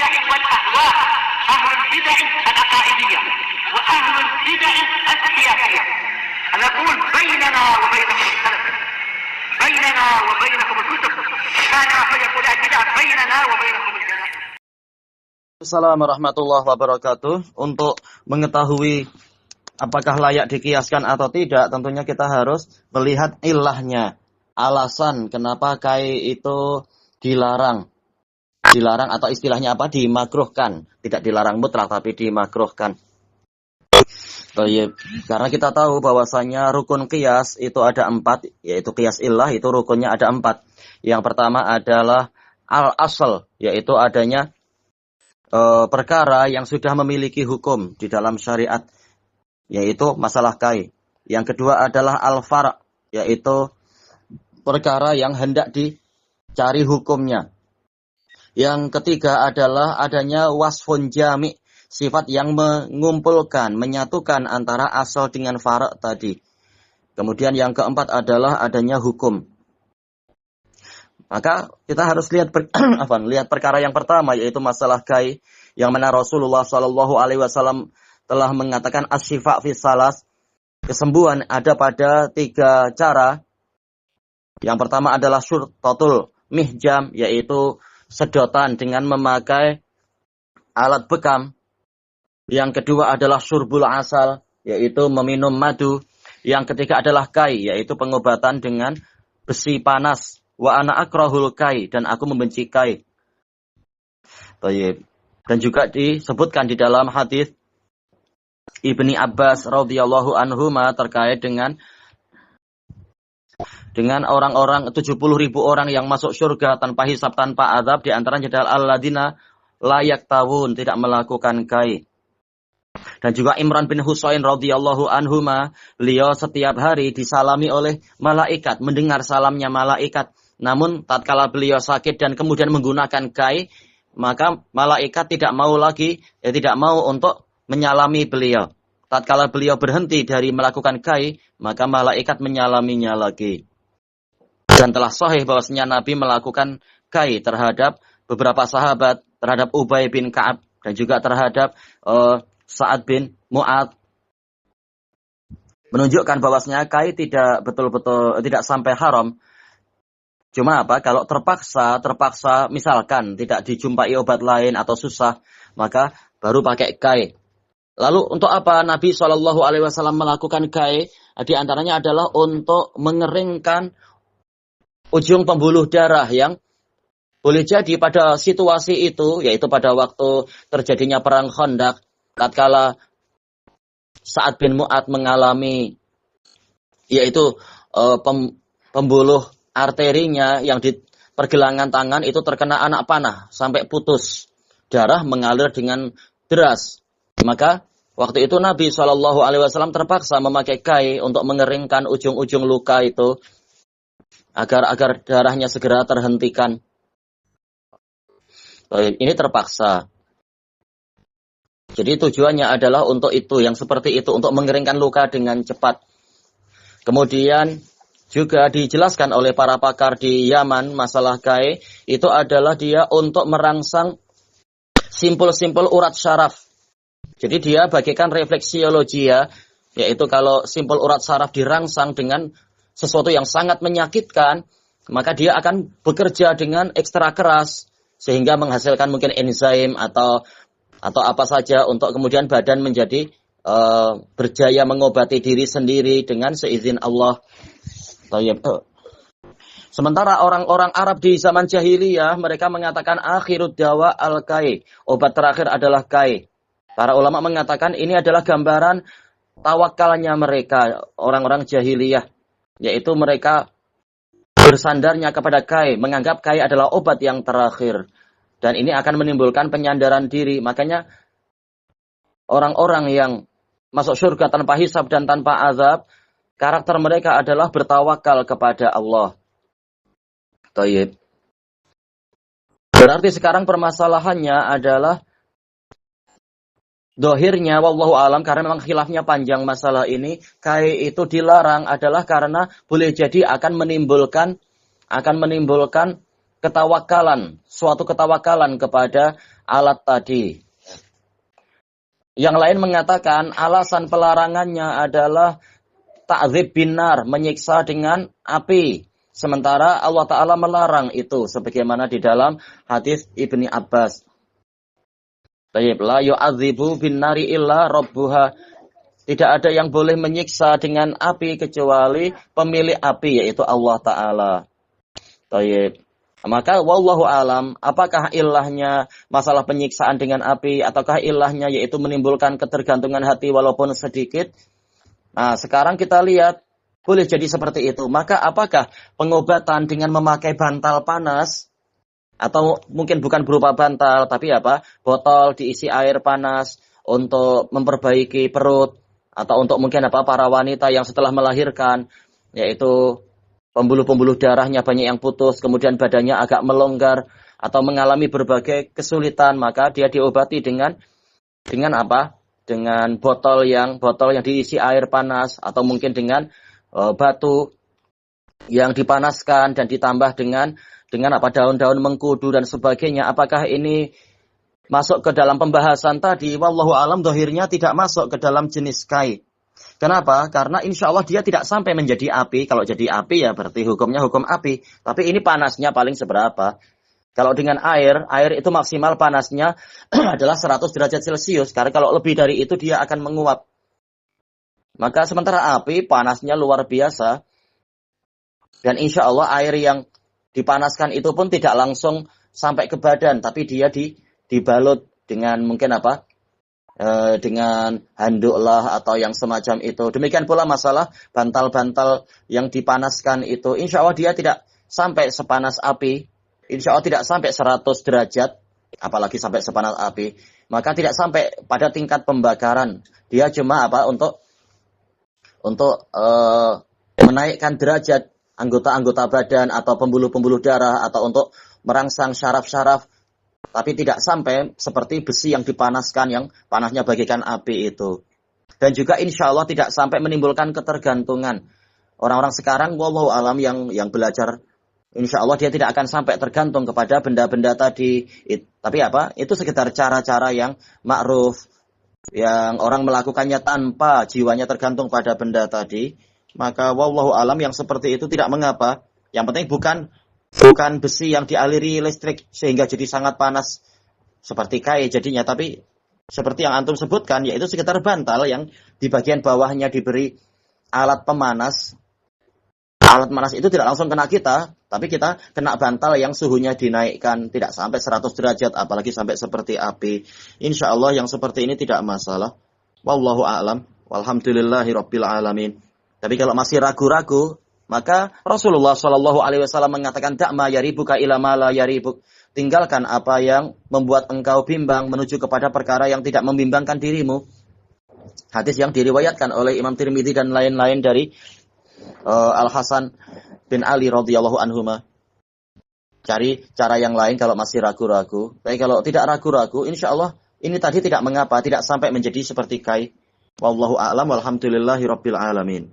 البدع والأهواء، أهل البدع العقائدية وأهل البدع السياسية. نقول بيننا وبينكم السلف، بيننا وبينكم الكتب، كان فيقول البدع بيننا وبينكم الجنائز. Assalamualaikum warahmatullahi wabarakatuh. Untuk mengetahui apakah layak dikiaskan atau tidak, tentunya kita harus melihat ilahnya, alasan kenapa kai itu dilarang. Dilarang atau istilahnya apa? Dimakruhkan. Tidak dilarang mutlak tapi dimakruhkan. Karena kita tahu bahwasanya rukun qiyas itu ada 4, yaitu qiyas illah itu rukunnya ada 4. Yang pertama adalah al-asl, yaitu adanya perkara yang sudah memiliki hukum di dalam syariat, yaitu masalah kai. Yang kedua adalah al-far', yaitu perkara yang hendak dicari hukumnya. Yang ketiga adalah adanya wasfun jami', sifat yang mengumpulkan, menyatukan antara asal dengan far' tadi. Kemudian yang keempat adalah adanya hukum. Maka kita harus lihat lihat perkara yang pertama, yaitu masalah kai, yang mana Rasulullah SAW telah mengatakan asy-syifa fi salas, kesembuhan ada pada 3 cara. Yang pertama adalah syurtatul mihjam, yaitu sedotan dengan memakai alat bekam. Yang kedua adalah syurbul asal, yaitu meminum madu. Yang ketiga adalah kai, yaitu pengobatan dengan besi panas. Wa ana akrahul kai, dan aku membenci kai. Dan juga disebutkan di dalam hadis Ibni Abbas radhiyallahu anhuma terkait dengan orang-orang 70.000 orang yang masuk surga tanpa hisab, tanpa azab, di antaranya adalah alladzina la yaktawun, tidak melakukan kai. Dan juga Imran bin Husain radhiyallahu anhuma, beliau setiap hari disalami oleh malaikat, mendengar salamnya malaikat. Namun tatkala beliau sakit dan kemudian menggunakan kai, maka malaikat tidak mau untuk menyalami beliau. Tatkala beliau berhenti dari melakukan kai, maka malaikat menyalaminya lagi. Dan telah sahih bahwasanya Nabi melakukan kai terhadap beberapa sahabat, terhadap Ubay bin Ka'ab dan juga terhadap Sa'ad bin Mu'adz. Menunjukkan bahwasanya kai tidak betul-betul tidak sampai haram. Cuma apa? Kalau terpaksa misalkan tidak dijumpai obat lain atau susah, maka baru pakai kai. Lalu untuk apa Nabi SAW melakukan kai? Di antaranya adalah untuk mengeringkan ujung pembuluh darah yang boleh jadi pada situasi itu, yaitu pada waktu terjadinya perang Khandaq, tatkala Sa'ad bin Mu'adz mengalami yaitu pembuluh arterinya yang di pergelangan tangan itu terkena anak panah sampai putus, darah mengalir dengan deras. Maka waktu itu Nabi SAW terpaksa memakai kai untuk mengeringkan ujung-ujung luka itu agar darahnya segera terhentikan. Ini terpaksa. Jadi tujuannya adalah untuk itu, yang seperti itu, untuk mengeringkan luka dengan cepat. Kemudian juga dijelaskan oleh para pakar di Yaman masalah kai itu adalah dia untuk merangsang simpul-simpul urat syaraf. Jadi dia bagikan refleksiologi ya, yaitu kalau simpul urat syaraf dirangsang dengan sesuatu yang sangat menyakitkan, maka dia akan bekerja dengan ekstra keras sehingga menghasilkan mungkin enzim atau apa saja untuk kemudian badan menjadi berjaya mengobati diri sendiri dengan seizin Allah. Sementara orang-orang Arab di zaman jahiliyah mereka mengatakan akhirud dawa al-kai, obat terakhir adalah kai. Para ulama mengatakan ini adalah gambaran tawakalnya mereka, orang-orang jahiliyah, yaitu mereka bersandarnya kepada kai, menganggap kai adalah obat yang terakhir. Dan ini akan menimbulkan penyandaran diri. Makanya orang-orang yang masuk surga tanpa hisab dan tanpa azab, karakter mereka adalah bertawakal kepada Allah. Tayyib. Berarti sekarang permasalahannya adalah dohirnya, wallahu alam, karena memang khilafnya panjang masalah ini, kai itu dilarang adalah karena boleh jadi akan menimbulkan suatu ketawakalan kepada alat tadi. Yang lain mengatakan alasan pelarangannya adalah ta'dzib binar, menyiksa dengan api. Sementara Allah Ta'ala melarang itu, sebagaimana di dalam hadis Ibni Abbas. Baik, la yu'adzibu bin nari illa rabbuha. Tidak ada yang boleh menyiksa dengan api kecuali pemilik api, yaitu Allah Ta'ala. Baik. Maka wallahu alam, apakah ilahnya masalah penyiksaan dengan api, ataukah ilahnya yaitu menimbulkan ketergantungan hati walaupun sedikit? Nah, sekarang kita lihat, boleh jadi seperti itu. Maka apakah pengobatan dengan memakai bantal panas, atau mungkin bukan berupa bantal, tapi botol diisi air panas untuk memperbaiki perut, atau untuk mungkin para wanita yang setelah melahirkan, yaitu pembuluh-pembuluh darahnya banyak yang putus, kemudian badannya agak melonggar, atau mengalami berbagai kesulitan, maka dia diobati dengan dengan botol yang diisi air panas, atau mungkin dengan batu yang dipanaskan dan ditambah dengan daun-daun mengkudu dan sebagainya. Apakah ini masuk ke dalam pembahasan tadi? Wallahu alam, zahirnya tidak masuk ke dalam jenis kai. Kenapa? Karena insya Allah dia tidak sampai menjadi api. Kalau jadi api ya berarti hukumnya hukum api. Tapi ini panasnya paling seberapa? Kalau dengan air itu maksimal panasnya adalah 100 derajat Celcius. Karena kalau lebih dari itu dia akan menguap. Maka sementara api panasnya luar biasa. Dan insya Allah air yang dipanaskan itu pun tidak langsung sampai ke badan. Tapi dia dibalut dengan mungkin dengan handuk lah atau yang semacam itu. Demikian pula masalah bantal-bantal yang dipanaskan itu. Insya Allah dia tidak sampai sepanas api. Insya Allah tidak sampai 100 derajat. Apalagi sampai sepanas api. Maka tidak sampai pada tingkat pembakaran. Dia cuma untuk menaikkan derajat anggota-anggota badan atau pembuluh-pembuluh darah atau untuk merangsang syaraf-syaraf, tapi tidak sampai seperti besi yang dipanaskan yang panasnya bagaikan api itu. Dan juga insya Allah tidak sampai menimbulkan ketergantungan. Orang-orang sekarang wallahu alam yang belajar, insya Allah dia tidak akan sampai tergantung kepada benda-benda tadi. Tapi itu sekitar cara-cara yang ma'ruf, yang orang melakukannya tanpa jiwanya tergantung pada benda tadi. Maka wallahu alam yang seperti itu tidak mengapa. Yang penting bukan besi yang dialiri listrik sehingga jadi sangat panas seperti kai jadinya, tapi seperti yang antum sebutkan, yaitu sekitar bantal yang di bagian bawahnya diberi alat pemanas. Alat panas itu tidak langsung kena kita, tapi kita kena bantal yang suhunya dinaikkan tidak sampai 100 derajat, apalagi sampai seperti api. Insya Allah yang seperti ini tidak masalah. Wallahu a'lam. Walhamdulillahirabbil alamin. Tapi kalau masih ragu-ragu, maka Rasulullah Shallallahu Alaihi Wasallam mengatakan, "Dakma yaribuka ila ma la yaribuk." Tinggalkan apa yang membuat engkau bimbang menuju kepada perkara yang tidak membimbangkan dirimu. Hadis yang diriwayatkan oleh Imam Tirmidzi dan lain-lain dari Al Hasan bin Ali radhiyallahu anhuma. Cari cara yang lain kalau masih ragu-ragu. Tapi kalau tidak ragu-ragu, insya Allah ini tadi tidak mengapa, tidak sampai menjadi seperti kai. Wallahu a'lam walhamdulillahirabbil alamin.